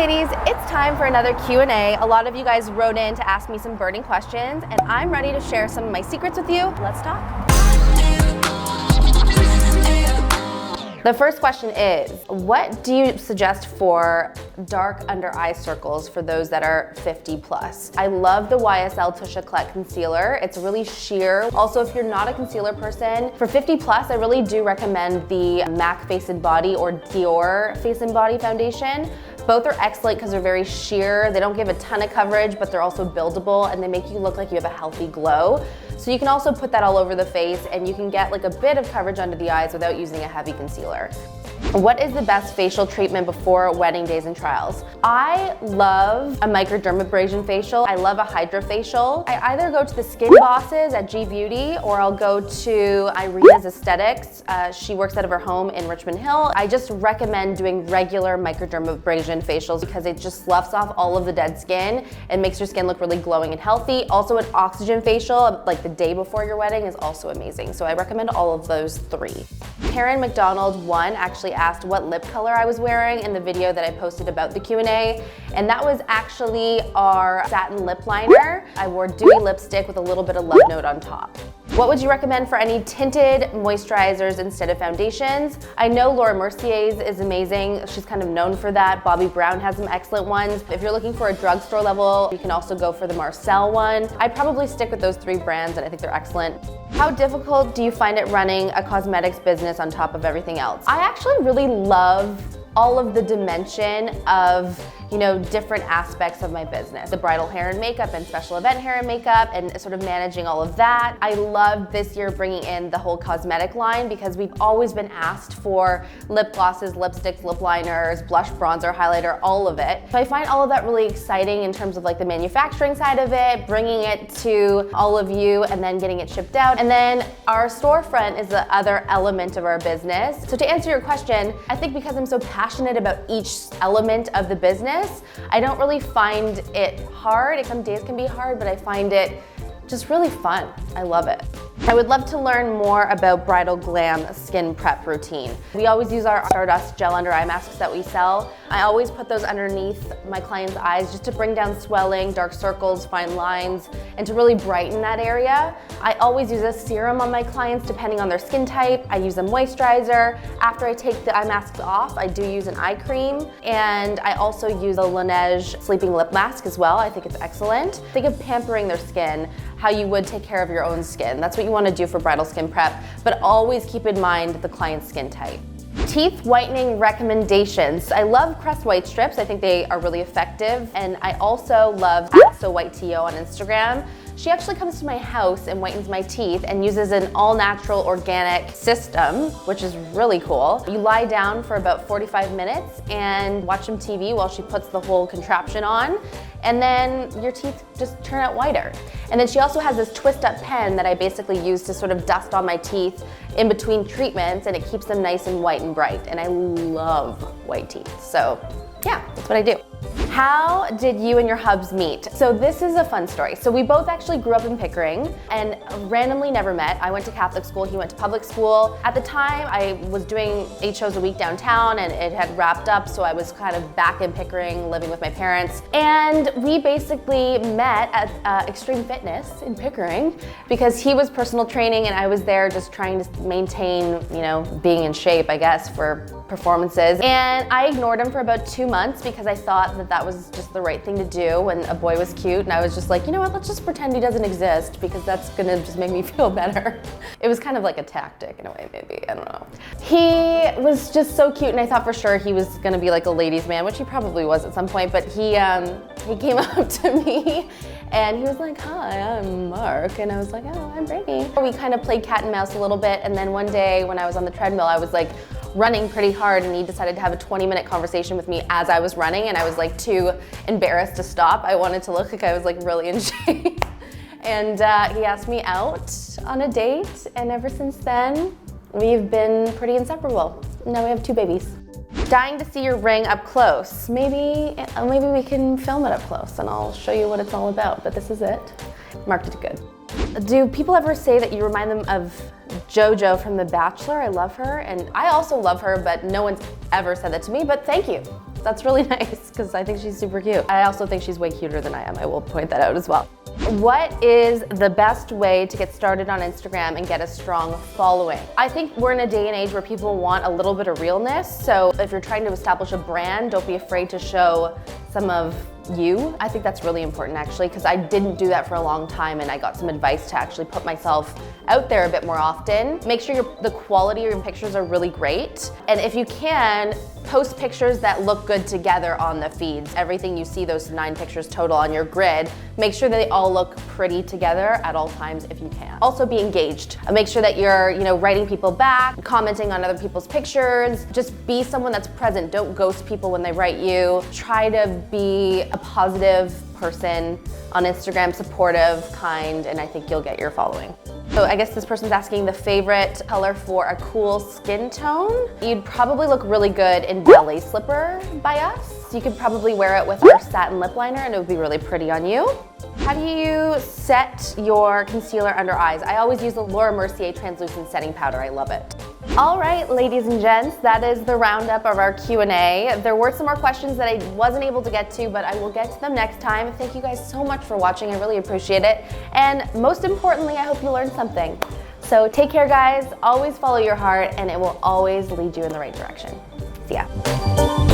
ladies, it's time for another Q&A. A lot of you guys wrote in to ask me some burning questions, and I'm ready to share some of my secrets with you. Let's talk. The first question is, what do you suggest for dark under eye circles for those that are 50 plus? I love the YSL Touche Éclat concealer. It's really sheer. Also, if you're not a concealer person, for 50 plus, I really do recommend the MAC Face and Body or Dior Face and Body foundation. Both are excellent because they're very sheer. They don't give a ton of coverage, but they're also buildable and they make you look like you have a healthy glow. So you can also put that all over the face and you can get like a bit of coverage under the eyes without using a heavy concealer. What is the best facial treatment before wedding days and trials? I love a microdermabrasion facial. I love a hydrofacial. I either go to the Skin Bosses at G Beauty or I'll go to Irina's Aesthetics. She works out of her home in Richmond Hill. I just recommend doing regular microdermabrasion facials because it just sloughs off all of the dead skin and makes your skin look really glowing and healthy. Also, an oxygen facial, like the day before your wedding, is also amazing. So I recommend all of those three. Karen McDonald 1 actually asked what lip color I was wearing in the video that I posted about the Q&A, and that was actually our satin lip liner. I wore dewy lipstick with a little bit of Love Note on top. What would you recommend for any tinted moisturizers instead of foundations? I know Laura Mercier's is amazing. She's kind of known for that. Bobbi Brown has some excellent ones. If you're looking for a drugstore level, you can also go for the Marcel one. I'd probably stick with those three brands and I think they're excellent. How difficult do you find it running a cosmetics business on top of everything else? I actually really love all of the dimension of, different aspects of my business. The bridal hair and makeup and special event hair and makeup and sort of managing all of that. I loved this year bringing in the whole cosmetic line because we've always been asked for lip glosses, lipsticks, lip liners, blush, bronzer, highlighter, all of it. So I find all of that really exciting in terms of like the manufacturing side of it, bringing it to all of you and then getting it shipped out. And then our storefront is the other element of our business. So to answer your question, I think because I'm so passionate about each element of the business, I don't really find it hard. Some days can be hard, but I find it just really fun. I love it. I would love to learn more about Bridal Glam skin prep routine. We always use our Stardust gel under eye masks that we sell. I always put those underneath my clients' eyes just to bring down swelling, dark circles, fine lines, and to really brighten that area. I always use a serum on my clients depending on their skin type. I use a moisturizer. After I take the eye masks off, I do use an eye cream. And I also use a Laneige sleeping lip mask as well. I think it's excellent. Think of pampering their skin how you would take care of your own skin. That's what you want to do for bridal skin prep, but always keep in mind the client's skin type. Teeth whitening recommendations. I love Crest White Strips. I think they are really effective. And I also love @SoWhiteTO on Instagram. She actually comes to my house and whitens my teeth and uses an all-natural organic system, which is really cool. You lie down for about 45 minutes and watch some TV while she puts the whole contraption on, and then your teeth just turn out whiter. And then she also has this twist-up pen that I basically use to sort of dust on my teeth in between treatments, and it keeps them nice and white and bright. And I love white teeth, so yeah, that's what I do. How did you and your hubs meet? So this is a fun story. So we both actually grew up in Pickering and randomly never met. I went to Catholic school, he went to public school. At the time, I was doing 8 shows a week downtown and it had wrapped up, so I was kind of back in Pickering living with my parents. And we basically met at Extreme Fitness in Pickering because he was personal training and I was there just trying to maintain, being in shape, I guess, for performances. And I ignored him for about 2 months because I thought that was just the right thing to do when a boy was cute, and I was just like, you know what, let's just pretend he doesn't exist because that's gonna just make me feel better. It was kind of like a tactic in a way, maybe, I don't know. He was just so cute and I thought for sure he was gonna be like a ladies' man, which he probably was at some point, but he came up to me and he was like, hi, I'm Mark, and I was like, oh, I'm Brittany. We kind of played cat and mouse a little bit, and then one day when I was on the treadmill, I was like running pretty hard and he decided to have a 20-minute conversation with me as I was running, and I was like too embarrassed to stop. I wanted to look like I was like really in shape. And he asked me out on a date, and ever since then, we've been pretty inseparable. Now we have 2 babies. Dying to see your ring up close. Maybe we can film it up close and I'll show you what it's all about, but this is it. Marked it good. Do people ever say that you remind them of JoJo from The Bachelor? I love her, and I also love her, but no one's ever said that to me, but thank you. That's really nice because I think she's super cute. I also think she's way cuter than I am. I will point that out as well. What is the best way to get started on Instagram and get a strong following? I think we're in a day and age where people want a little bit of realness. So if you're trying to establish a brand, don't be afraid to show some of you. I think that's really important actually, because I didn't do that for a long time and I got some advice to actually put myself out there a bit more often. Make sure the quality of your pictures are really great. And if you can, post pictures that look good together on the feeds. Everything you see, those 9 pictures total on your grid, make sure that they all look pretty together at all times if you can. Also be engaged. Make sure that you're, writing people back, commenting on other people's pictures. Just be someone that's present. Don't ghost people when they write you. Try to be a positive person on Instagram, supportive, kind, and I think you'll get your following. So I guess this person's asking the favorite color for a cool skin tone. You'd probably look really good in Ballet Slipper by us. You could probably wear it with our satin lip liner and it would be really pretty on you. How do you set your concealer under eyes? I always use the Laura Mercier translucent setting powder. I love it. All right, ladies and gents, that is the roundup of our Q&A. There were some more questions that I wasn't able to get to, but I will get to them next time. Thank you guys so much for watching. I really appreciate it. And most importantly, I hope you learned something. So take care, guys. Always follow your heart, and it will always lead you in the right direction. See ya.